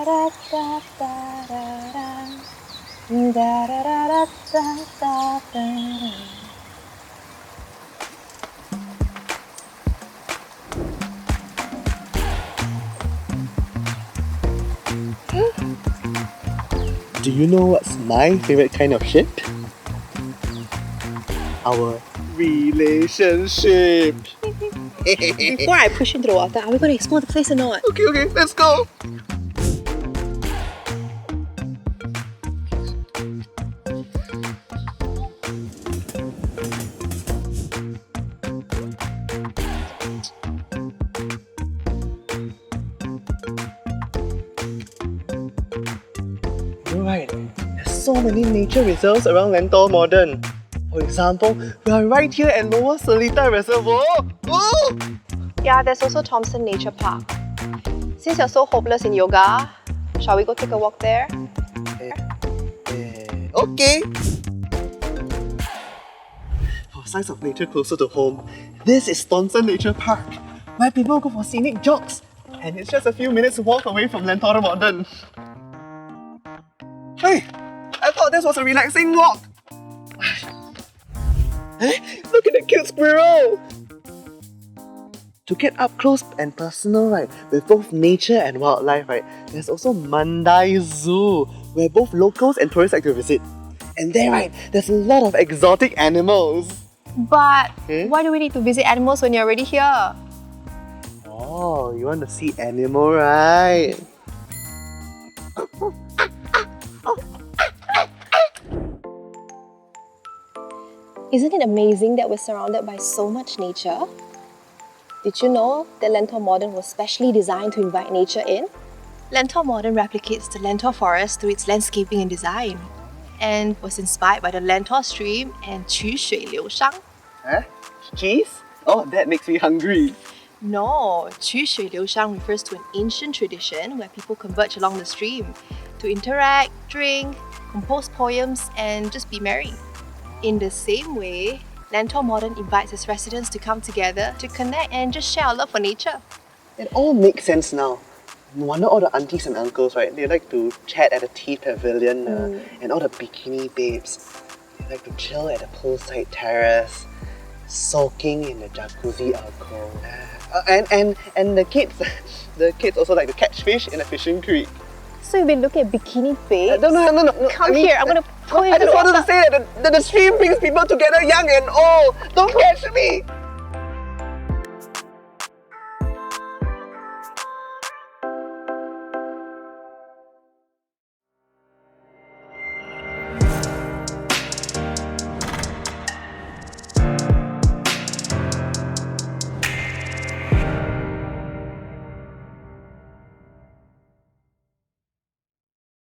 Do you know what's my favorite kind of ship? Our relationship. Before I push into the water, are we going to explore the place or not? Okay, let's go. You're right. There's so many nature reserves around Lentor Modern. For example, we are right here at Lower Seletar Reservoir. Oh! Yeah, there's also Thompson Nature Park. Since you're so hopeless in yoga, shall we go take a walk there? Okay. For signs of nature closer to home, this is Thompson Nature Park, where people go for scenic jogs. And it's just a few minutes walk away from Lentor Modern. Hey, I thought this was a relaxing walk. Look at the cute squirrel! To get up close and personal, right, with both nature and wildlife, right, there's also Mandai Zoo, where both locals and tourists like to visit. And there, right, there's a lot of exotic animals. But why do we need to visit animals when you're already here? Oh, you want to see animal, right? Isn't it amazing that we're surrounded by so much nature? Did you know that Lentor Modern was specially designed to invite nature in? Lentor Modern replicates the Lentor forest through its landscaping and design, and was inspired by the Lentor stream and 曲水流觞. Huh? Cheese? Oh, that makes me hungry. No, 曲水流觞 refers to an ancient tradition where people converge along the stream to interact, drink, compose poems, and just be merry. In the same way, Lentor Modern invites its residents to come together to connect and just share our love for nature. It all makes sense now. No wonder all the aunties and uncles, right, they like to chat at the tea pavilion and all the bikini babes, they like to chill at the poolside terrace, soaking in the jacuzzi alcove. And the kids also like to catch fish in a fishing creek. So you've been looking at bikini babes? No. Come here, I'm going to pull you I into just the wanted water. to say that the stream brings people together, young and old. Don't catch me!